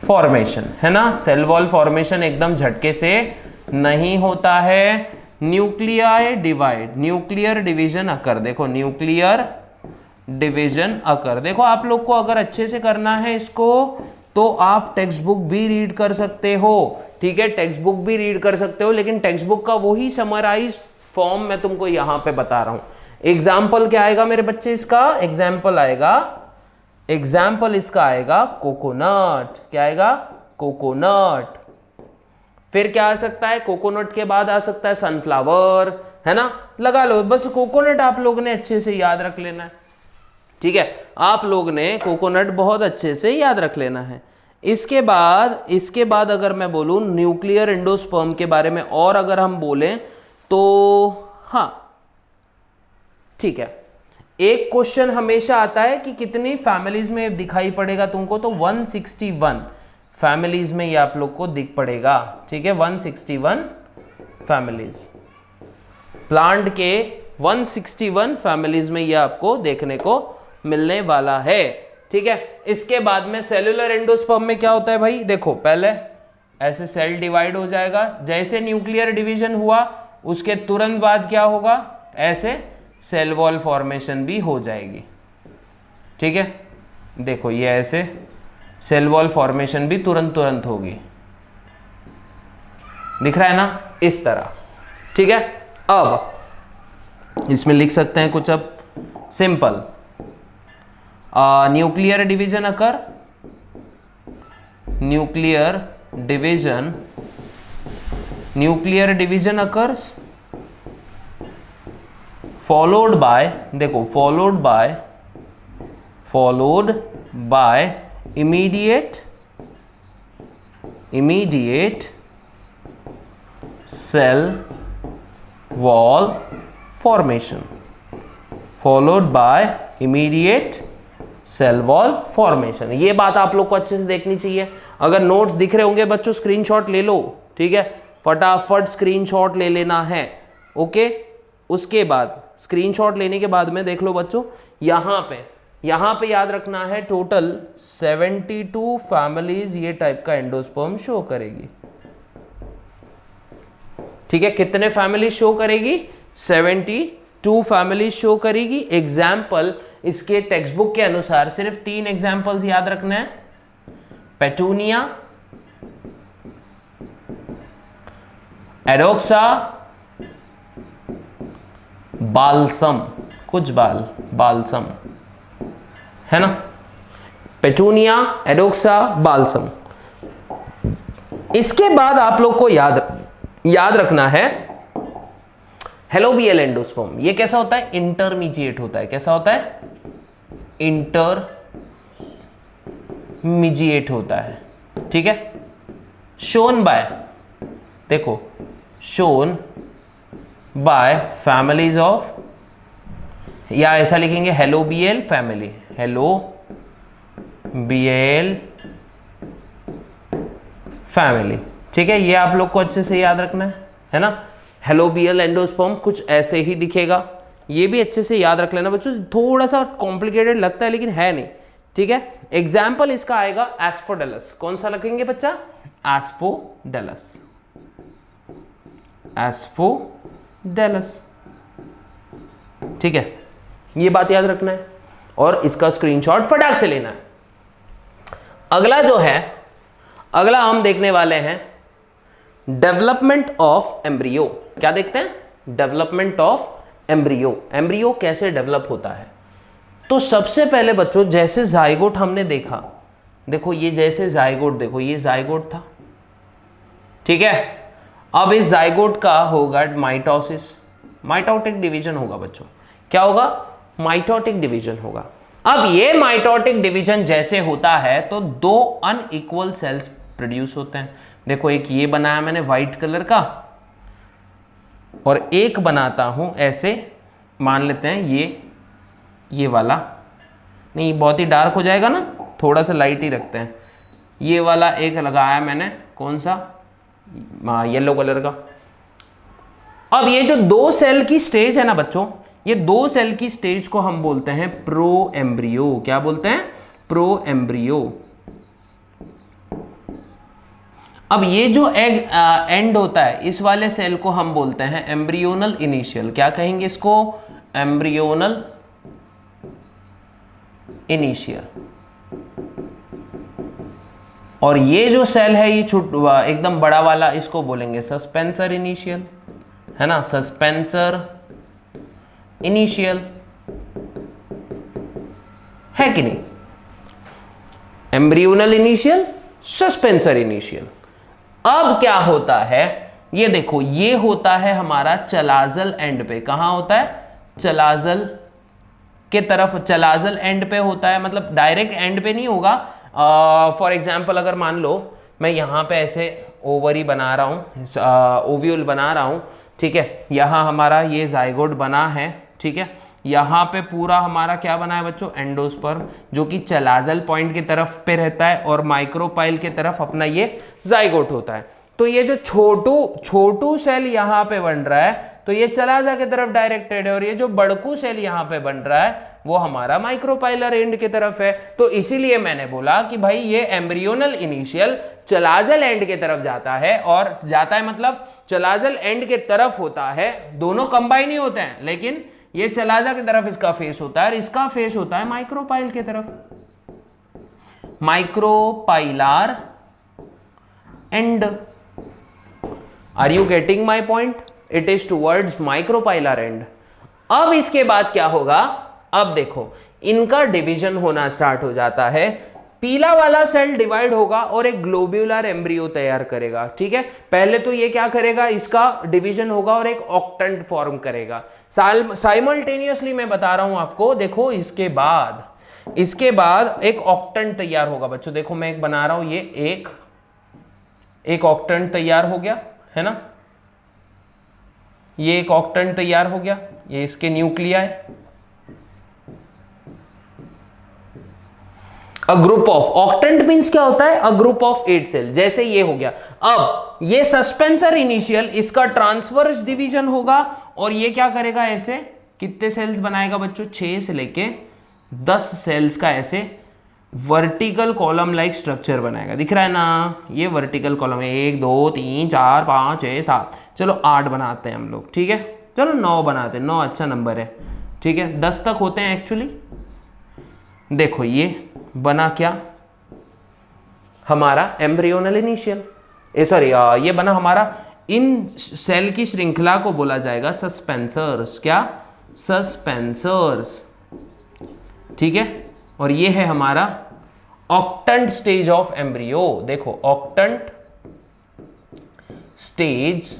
formation, है ना। सेल वॉल फॉर्मेशन एकदम झटके से नहीं होता है। न्यूक्लियर डिवीजन अकर, देखो न्यूक्लियर डिवीजन अकर। देखो आप लोग को अगर अच्छे से करना है इसको, तो आप टेक्स्ट बुक भी रीड कर सकते हो, ठीक है, टेक्स्ट बुक भी रीड कर सकते हो, लेकिन टेक्स्ट बुक का वही समराइज्ड फॉर्म मैं तुमको यहां पे बता रहा हूं। एग्जाम्पल क्या आएगा मेरे बच्चे, इसका एग्जाम्पल इसका आएगा कोकोनट। क्या आएगा, कोकोनट। फिर क्या आ सकता है, कोकोनट के बाद आ सकता है सनफ्लावर, है ना, लगा लो। बस कोकोनट आप लोग ने अच्छे से याद रख लेना है, ठीक है, आप लोग ने कोकोनट बहुत अच्छे से याद रख लेना है। इसके बाद अगर मैं बोलूं न्यूक्लियर एंडोस्पर्म के बारे में, और अगर हम बोलें तो हाँ ठीक है, एक क्वेश्चन हमेशा आता है कि कितनी फैमिलीज में दिखाई पड़ेगा तुमको, तो 161 फैमिलीज में ये आप लोग को दिख पड़ेगा, ठीक है, 161 फैमिलीज, प्लांट के 161 फैमिलीज में ये आपको देखने को मिलने वाला है, ठीक है। इसके बाद में सेल्यूलर एंडोस्पर्म में क्या होता है भाई, देखो पहले ऐसे सेल डिवाइड हो जाएगा, जैसे न्यूक्लियर डिवीजन हुआ उसके तुरंत बाद क्या होगा, ऐसे सेल वॉल फॉर्मेशन भी हो जाएगी, ठीक है। देखो ये ऐसे सेल वॉल फॉर्मेशन भी तुरंत होगी, दिख रहा है ना, इस तरह, ठीक है। अब इसमें लिख सकते हैं कुछ, अब simple, nuclear division occur, nuclear division occurs followed by, देखो followed by immediate cell wall formation, followed by immediate cell wall formation. ये बात आप लोग को अच्छे से देखनी चाहिए। अगर नोट्स दिख रहे होंगे बच्चों, स्क्रीनशॉट ले लो, ठीक है, फटाफट स्क्रीनशॉट ले लेना है, ओके। उसके बाद स्क्रीनशॉट लेने के बाद में देख लो बच्चों, यहाँ पे याद रखना है टोटल 72 फैमिलीज ये टाइप का एंडोस्पर्म शो करेगी, ठीक है। कितने फैमिली शो करेगी? 72 फैमिली शो करेगी। एग्जाम्पल इसके टेक्स्ट बुक के अनुसार सिर्फ 3 एग्जाम्पल्स याद रखना है, पेटूनिया, एडोक्सा, बाल्सम, कुछ बाल्सम है ना, पेटूनिया, एडोक्सा, बाल्सम। इसके बाद आप लोग को याद रखना है हेलोबियल एंडोस्पर्म। ये कैसा होता है? इंटरमीडिएट होता है। कैसा होता है? इंटरमीडिएट होता है, ठीक है। शोन बाय, देखो, शोन बाय फैमिलीज ऑफ, या ऐसा लिखेंगे हेलोबियल फैमिली, हेलोबियल फैमिली, ठीक है। ये आप लोग को अच्छे से याद रखना है ना। हेलोबियल एंडोस्पर्म कुछ ऐसे ही दिखेगा, ये भी अच्छे से याद रख लेना बच्चों। थोड़ा सा कॉम्प्लिकेटेड लगता है लेकिन है नहीं, ठीक है। एग्जाम्पल इसका आएगा एस्फोडेलस। कौन सा लगेंगे बच्चा? एस्फोडेलस, एस्फोडेलस, ठीक है। ये बात याद रखना है और इसका स्क्रीनशॉट फटाक से लेना है। अगला जो है, अगला हम देखने वाले हैं डेवलपमेंट ऑफ एम्ब्रियो। क्या देखते हैं? Development of embryo. एम्ब्रियो कैसे डेवलप होता है? तो सबसे पहले बच्चों, जैसे जाइगोट हमने देखा, देखो ये जैसे जाइगोट, देखो ये जाइगोट था, ठीक है। अब इस जाइगोट का होगा माइटोसिस, माइटोटिक डिवीजन होगा बच्चों। क्या होगा? माइटोटिक डिवीजन होगा। अब ये माइटोटिक डिवीजन जैसे होता है तो 2 अनइक्वल सेल्स प्रोड्यूस होते हैं। देखो एक ये बनाया मैंने व्हाइट कलर का, और एक बनाता हूं ऐसे, मान लेते हैं ये वाला, नहीं बहुत ही डार्क हो जाएगा ना, थोड़ा सा लाइट ही रखते हैं। ये वाला एक लगाया मैंने, कौन सा? येलो कलर का। अब ये जो 2 सेल की स्टेज है ना बच्चों, ये 2 सेल की स्टेज को हम बोलते हैं प्रो एम्ब्रियो। क्या बोलते हैं? Pro embryo. अब ये जो एंड होता है, इस वाले सेल को हम बोलते हैं एम्ब्रियोनल इनिशियल। क्या कहेंगे इसको? Embryonal initial. और ये जो सेल है, ये एकदम बड़ा वाला, इसको बोलेंगे सस्पेंसर इनिशियल, है ना, सस्पेंसर इनिशियल, है कि नहीं? Embryonal initial, suspensor initial. अब क्या होता है, ये देखो, ये होता है हमारा चलाजल एंड पे। कहां होता है? चलाजल के तरफ, चलाजल एंड पे होता है, मतलब डायरेक्ट एंड पे नहीं होगा। फॉर एग्जाम्पल अगर मान लो मैं यहां पे ऐसे ओवरी बना रहा हूं, ओव्यूल बना रहा हूं, ठीक है। यहां हमारा ये जाइगोट बना है, ठीक है। यहाँ पे पूरा हमारा क्या बना है बच्चों? एंडोस्पर्म, जो कि चलाजल पॉइंट की तरफ पे रहता है और माइक्रोपाइल की तरफ अपना ये जाइगोट होता है। तो ये जो छोटू सेल यहाँ पे बन रहा है, तो ये चलाजा की तरफ डायरेक्टेड है, और ये जो बड़कू सेल यहाँ पे बन रहा है वो हमारा माइक्रोपाइलर एंड की तरफ है। तो इसीलिए मैंने बोला कि भाई ये एम्ब्रियोनल इनिशियल चलाजल एंड की तरफ जाता है, और जाता है मतलब चलाजल एंड के तरफ होता है, दोनों कंबाइन ही होते हैं, लेकिन ये चलाजा की तरफ इसका फेस होता है और इसका फेस होता है माइक्रोपाइल की तरफ, micropylar end. Are you getting my point? It is towards micropylar end. अब इसके बाद क्या होगा? अब देखो इनका डिवीजन होना स्टार्ट हो जाता है। पीला वाला सेल डिवाइड होगा और एक ग्लोब्यूलर एम्ब्रियो तैयार करेगा, ठीक है। पहले तो ये क्या करेगा? इसका डिवीजन होगा और एक ऑक्टेंट फॉर्म करेगा साइमल्टेनियसली। मैं बता रहा हूं आपको, देखो इसके बाद इसके बाद एक ऑक्टेंट तैयार होगा बच्चों। देखो मैं एक बना रहा हूं, ये एक ऑक्टेंट तैयार हो गया है ना, ये एक ऑक्टेंट तैयार हो गया, ये इसके न्यूक्लिया है। A group of, octant means क्या होता है, अ ग्रुप ऑफ 8 सेल, जैसे ये हो गया। अब ये सस्पेंसर इनिशियल, इसका ट्रांसवर्स डिवीजन होगा और ये क्या करेगा, ऐसे कितने सेल्स बनाएगा बच्चों, 6 से लेके 10 सेल्स का ऐसे वर्टिकल कॉलम लाइक स्ट्रक्चर बनाएगा। दिख रहा है ना, ये वर्टिकल कॉलम है, 1 2 3 4 5 6 7, चलो 8 बनाते हैं हम लोग, ठीक है, चलो 9 बनाते हैं, 9 अच्छा नंबर है, ठीक है, 10 तक होते हैं एक्चुअली। देखो ये बना क्या हमारा एम्ब्रियोनल इनिशियल, सॉरी ये बना हमारा, इन सेल की श्रृंखला को बोला जाएगा सस्पेंसर्स। क्या, सस्पेंसर्स, ठीक है। और ये है हमारा ऑक्टेंट स्टेज ऑफ एम्ब्रियो। देखो ऑक्टेंट स्टेज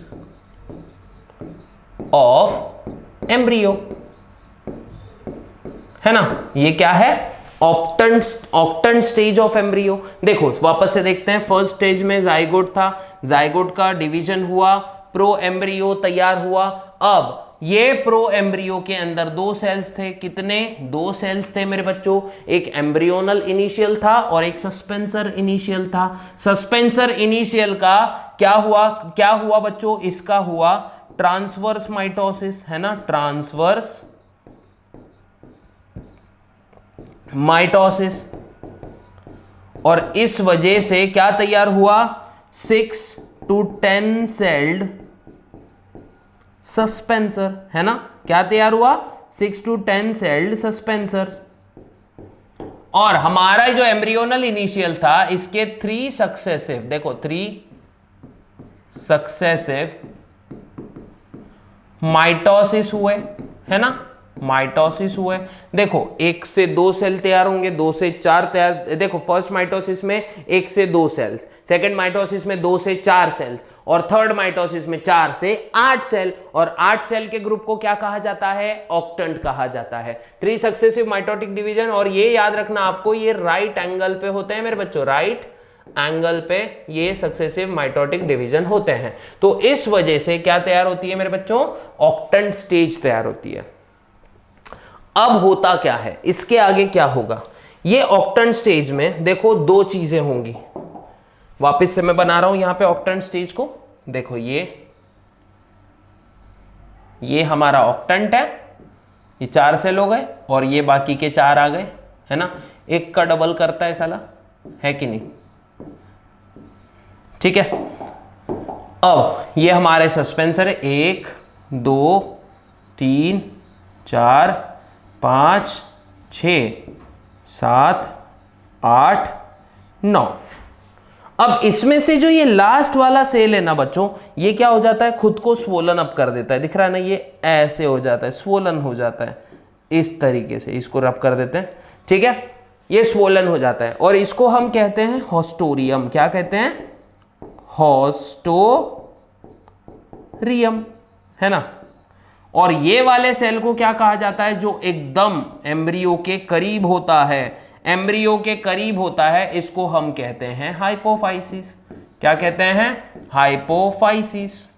ऑफ एम्ब्रियो है ना, ये क्या है, ऑक्टेंट स्टेज ऑफ एम्ब्रियो। देखो वापस से देखते हैं, फर्स्ट स्टेज में जाइगोट था, जाइगोट का डिवीजन हुआ, प्रो एम्ब्रियो तैयार हुआ। अब ये प्रो एम्ब्रियो के अंदर 2 सेल्स थे, कितने, 2 सेल्स थे मेरे बच्चों, एक एम्ब्रियोनल इनिशियल था और एक सस्पेंसर इनिशियल था। सस्पेंसर इनिशियल का क्या हुआ बच्चों, इसका हुआ ट्रांसवर्स माइटोसिस, है ना, ट्रांसवर्स माइटोसिस, और इस वजह से क्या तैयार हुआ, 6 to 10 सेल्ड सस्पेंसर, है ना, क्या तैयार हुआ, 6 to 10 सेल्ड सस्पेंसर। और हमारा जो एम्ब्रियोनल इनिशियल था, इसके 3 सक्सेसिव, देखो 3 सक्सेसिव माइटोसिस हुए, है ना, माइटोसिस हुए। देखो 1 से 2 सेल तैयार होंगे, 2 से 4 तैयार, देखो फर्स्ट माइटोसिस में 1 से 2 सेल्स, सेकंड माइटोसिस में 2 से 4 सेल्स, और थर्ड माइटोसिस में 4 से 8 सेल। और 8 सेल के ग्रुप को क्या कहा जाता है, ऑक्टेंट कहा जाता है। 3 सक्सेसिव माइटोटिक डिवीजन। और ये याद रखना आपको, ये राइट एंगल पे होते हैं मेरे बच्चों, राइट एंगल पे ये सक्सेसिव माइटोटिक डिवीजन होते हैं। तो इस वजह से क्या तैयार होती है मेरे बच्चों, ऑक्टेंट स्टेज तैयार होती है। अब होता क्या है, इसके आगे क्या होगा, ये ऑक्टेंट स्टेज में देखो 2 चीजें होंगी। वापस से मैं बना रहा हूं यहां पे ऑक्टेंट स्टेज को। देखो ये हमारा ऑक्टेंट है, ये 4 सेल हो गए और ये बाकी के 4 आ गए, है ना, एक का डबल करता है साला, है कि नहीं, ठीक है। अब ये हमारे सस्पेंसर है, 1 2 3 4 5 6 7 8 9। अब इसमें से जो ये लास्ट वाला सेल है ना बच्चों, ये क्या हो जाता है, खुद को स्वोलन अप कर देता है। दिख रहा है ना, ये ऐसे हो जाता है, स्वोलन हो जाता है इस तरीके से, इसको रब कर देते हैं, ठीक है, ये स्वोलन हो जाता है। और इसको हम कहते हैं हॉस्टोरियम। क्या कहते हैं, हॉस्टोरियम, है ना। और ये वाले सेल को क्या कहा जाता है, जो एकदम एम्ब्रियो के करीब होता है, एम्ब्रियो के करीब होता है, इसको हम कहते हैं हाइपोफाइसिस। क्या कहते हैं, हाइपोफाइसिस।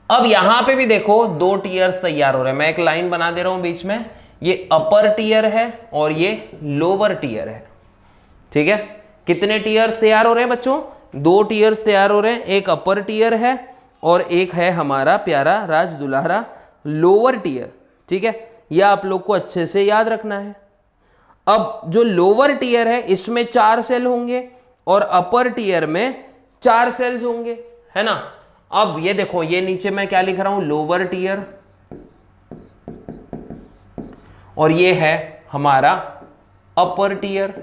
अब यहां पे भी देखो 2 टीयर्स तैयार हो रहे हैं, मैं एक लाइन बना दे रहा हूं बीच में, ये अपर टीयर है और ये लोअर टीयर है, ठीक है। कितने टीयर्स तैयार हो रहे हैं बच्चों, 2 टीयर्स तैयार हो रहे हैं, एक अपर टीयर है और एक है हमारा प्यारा राज दुल्हारा लोअर टीयर, ठीक है। यह आप लोग को अच्छे से याद रखना है। अब जो लोअर टीयर है इसमें 4 सेल होंगे और अपर टीयर में 4 सेल्स होंगे, है ना। अब ये देखो, ये नीचे मैं क्या लिख रहा हूं, लोअर टीयर, और ये है हमारा अपर टीयर।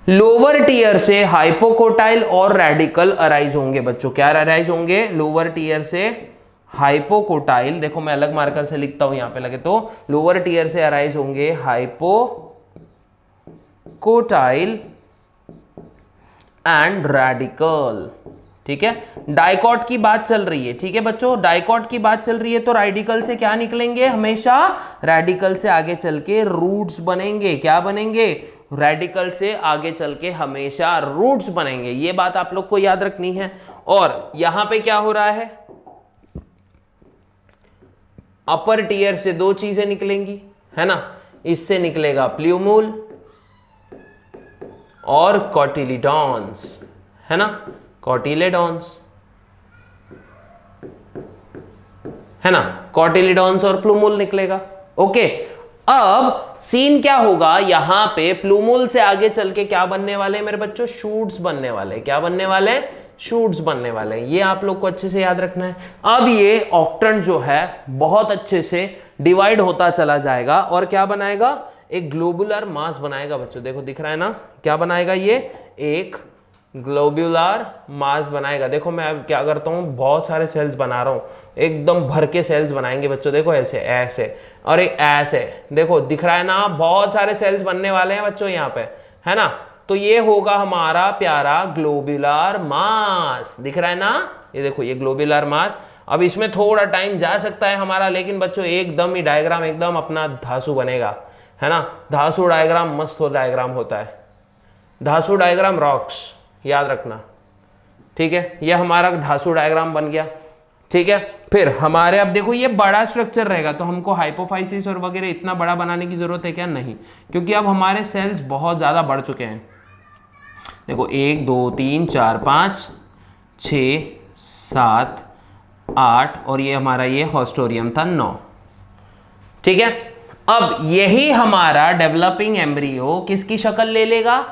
लोअर टीयर से हाइपोकोटाइल और रेडिकल अराइज होंगे बच्चों। क्या अराइज होंगे, लोअर टीयर से हाइपोकोटाइल, देखो मैं अलग मार्कर से लिखता हूं यहां पे लगे तो, लोअर टीयर से अराइज होंगे हाइपोकोटाइल एंड रेडिकल, ठीक है। डाइकॉट की बात चल रही है, ठीक है बच्चों, डाइकॉट की बात चल रही है तो रेडिकल से क्या निकलेंगे, हमेशा रेडिकल से आगे चल के रूट्स बनेंगे। क्या बनेंगे, रेडिकल से आगे चल के हमेशा रूट्स बनेंगे, ये बात आप लोग को याद रखनी है। और यहां पे क्या हो रहा है, अपर टीयर से दो चीजें निकलेंगी, है ना, इससे निकलेगा प्ल्यूमूल और कॉटिलिडॉन्स, है ना, कॉटिलेडॉन्स, है ना, कॉटिलिडॉन्स और प्लूमूल निकलेगा। ओके, अब सीन क्या होगा, यहां पे प्लूमूल से आगे चल के क्या बनने वाले हैं मेरे बच्चों, शूट्स बनने वाले। क्या बनने वाले, शूट्स बनने वाले हैं, ये आप लोग को अच्छे से याद रखना है। अब ये ऑक्टेंट जो है बहुत अच्छे से डिवाइड होता चला जाएगा और क्या बनाएगा, एक ग्लोबुलर मास बनाएगा बच्चों, देखो दिख रहा है ना, क्या बनाएगा, ये एक ग्लोबुलर मास बनाएगा। देखो मैं अब क्या करता हूँ, बहुत सारे सेल्स बना रहा हूँ, एकदम भर के सेल्स बनाएंगे बच्चों, देखो ऐसे ऐसे और एक ऐसे, देखो दिख रहा है ना, बहुत सारे सेल्स बनने वाले हैं बच्चों यहाँ पे, है ना। तो ये होगा हमारा प्यारा ग्लोबुलर मास, दिख रहा है ना, ये देखो ये ग्लोबुलर मास। अब इसमें थोड़ा टाइम जा सकता है हमारा, लेकिन बच्चों एकदम ही डायग्राम एकदम अपना धांसू बनेगा, है ना। धांसू डायग्राम मस्त डायग्राम होता है, धांसू डायग्राम रॉक्स, याद रखना, ठीक है। ये हमारा धांसू डायग्राम बन गया, ठीक है। फिर हमारे अब देखो ये बड़ा स्ट्रक्चर रहेगा तो हमको हाइपोफाइसिस और वगैरह इतना बड़ा बनाने की जरूरत है क्या, नहीं, क्योंकि अब हमारे सेल्स बहुत ज्यादा बढ़ चुके हैं। देखो 1 2 3 4 5 6 7 8 और ये हमारा ये हॉस्टोरियम था 9, ठीक है। अब यही हमारा डेवलपिंग एम्ब्रियो किसकी शक्ल ले लेगा,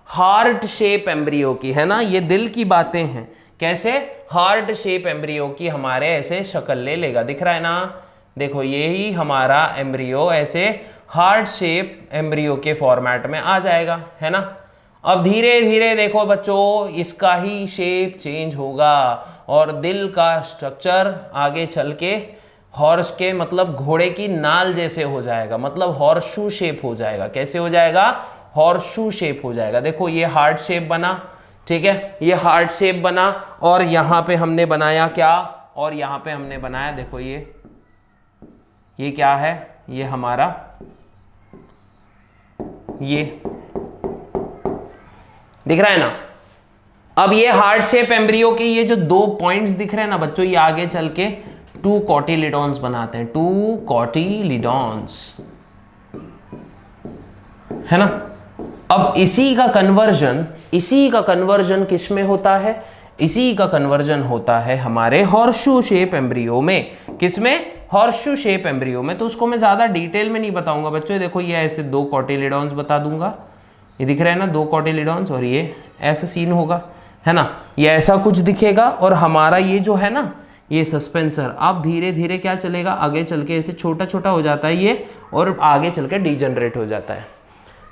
हार्ट शेप एम्ब्रियो की, है ना, ये दिल की बातें हैं, कैसे, हार्ट शेप एम्ब्रियो की हमारे ऐसे शक्ल ले लेगा, दिख रहा है ना, देखो यही हमारा एम्ब्रियो ऐसे हार्ट शेप एम्ब्रियो के फॉर्मेट में आ जाएगा, है ना। अब धीरे धीरे देखो बच्चों इसका ही शेप चेंज होगा और दिल का स्ट्रक्चर आगे चल के हॉर्स के मतलब घोड़े की नाल जैसे हो जाएगा, मतलब हॉर्सशू शेप हो जाएगा। कैसे हो जाएगा, हॉर्सशू शेप हो जाएगा। देखो ये हार्ट शेप बना, ठीक है, ये हार्ट शेप बना और यहां पे हमने बनाया क्या, और यहां पे हमने बनाया, देखो ये क्या है, ये हमारा ये दिख रहा है ना। अब ये हार्ट शेप एम्ब्रियो के ये जो 2 पॉइंट्स दिख रहे हैं ना बच्चों, ये आगे चल के 2 कॉटिलिडॉन्स बनाते हैं, 2 कॉटिलिडॉन्स, है ना। अब इसी का कन्वर्जन किस में होता है, इसी का कन्वर्जन होता है हमारे हॉर्सशू शेप एम्ब्रियो में। किसमें, हॉर्सशू शेप एम्ब्रियो में। तो उसको मैं ज्यादा डिटेल में नहीं बताऊंगा बच्चों, देखो ये ऐसे 2 कॉटिलिडॉन्स बता दूंगा, ये दिख रहा है ना 2 कॉटिलिडॉन्स, और ये ऐसा सीन होगा, है ना, ये ऐसा कुछ दिखेगा। और हमारा ये जो है ना ये सस्पेंसर, अब धीरे धीरे क्या चलेगा, आगे चल के ऐसे छोटा छोटा हो जाता है ये, और आगे चल के डीजनरेट हो जाता है।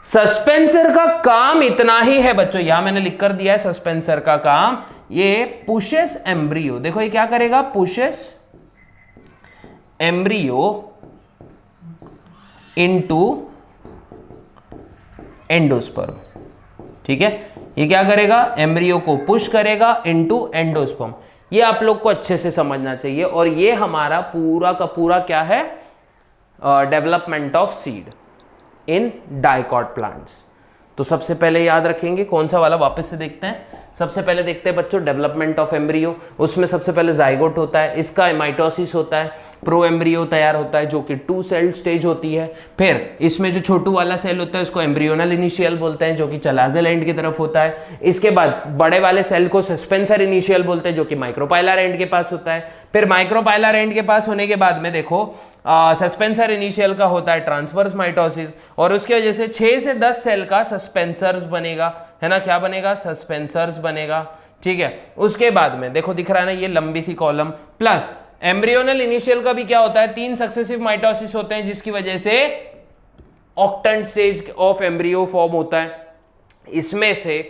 सस्पेंसर का काम इतना ही है बच्चों, यहां मैंने लिख कर दिया है सस्पेंसर का काम, ये पुशेस एम्ब्रियो, देखो ये क्या करेगा, पुशेस एम्ब्रियो इनटू एंडोस्पर्म, ठीक है। ये क्या करेगा, एम्ब्रियो को पुश करेगा इनटू एंडोस्पर्म, ये आप लोग को अच्छे से समझना चाहिए। और ये हमारा पूरा का पूरा क्या है, development of seed in dicot plants. तो सबसे पहले याद रखेंगे कौन सा वाला, वापस से देखते हैं। सबसे पहले देखते हैं बच्चों डेवलपमेंट ऑफ एम्ब्रियो, उसमें सबसे पहले जाइगोट होता है, इसका माइटोसिस होता है, प्रो एम्ब्रियो तैयार होता है जो कि 2 सेल स्टेज होती है। फिर इसमें जो छोटू वाला सेल होता है उसको एम्ब्रियोनल इनिशियल बोलते हैं जो कि चलाजल एंड की तरफ होता है। इसके बाद बड़े वाले सेल को सस्पेंसर इनिशियल बोलते हैं जो कि माइक्रोपाइलर एंड के पास होता है। फिर माइक्रोपाइलर एंड के पास होने के बाद में देखो सस्पेंसर इनिशियल का होता है ट्रांसवर्स माइटोसिस, और उसकी वजह से 6 से 10 सेल का सस्पेंसर्स बनेगा, है ना, क्या बनेगा, सस्पेंसर्स बनेगा, ठीक है। उसके बाद में देखो दिख रहा है ना ये लंबी सी कॉलम, प्लस एम्ब्रियोनल इनिशियल का भी क्या होता है, 3 सक्सेसिव माइटोसिस होते हैं जिसकी वजह से octant stage of embryo form होता है। इसमें से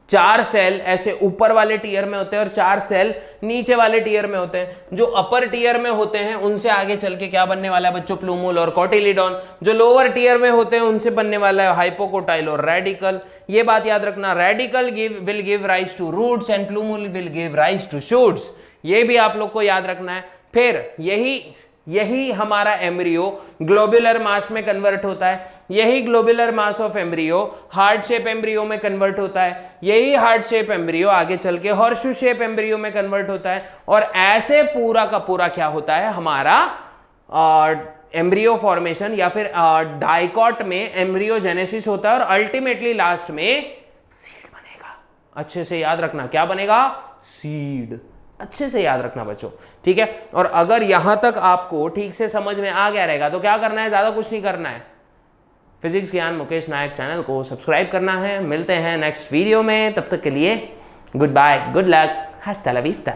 4 सेल ऐसे ऊपर वाले टीयर में होते हैं और 4 सेल नीचे वाले टीयर में होते हैं। जो अपर टीयर में होते हैं उनसे आगे चल के क्या बनने वाला है बच्चों, प्लूमूल और कोटिलीडॉन। जो लोअर टीयर में होते हैं उनसे बनने वाला है हाइपोकोटाइल और रेडिकल। ये बात याद रखना, radicle will give rise to roots and plumule will give rise to shoots. ये भी आप लोग को याद रखना है। फिर यही हमारा एम्ब्रियो ग्लोबुलर मास में कन्वर्ट होता है। यही globular mass of embryo heart shape embryo में कन्वर्ट होता है। यही हार्ट शेप एम्ब्रियो आगे चल के हॉर्सशू शेप एम्ब्रियो में कन्वर्ट होता है। और ऐसे पूरा का पूरा क्या होता है हमारा एम्ब्रियो फॉर्मेशन या फिर डाइकॉट में एम्ब्रियोजेनेसिस होता है और अल्टीमेटली लास्ट में सीड बनेगा। अच्छे से याद रखना, क्या बनेगा, सीड। अच्छे से याद रखना बच्चों, ठीक है। और अगर यहां तक आपको ठीक से समझ में आ गया रहेगा तो क्या करना है, ज्यादा कुछ नहीं करना है, फिजिक्स ज्ञान मुकेश नायक चैनल को सब्सक्राइब करना है। मिलते हैं नेक्स्ट वीडियो में, तब तक के लिए गुड बाय, गुड लक, हस्ता ला विस्ता।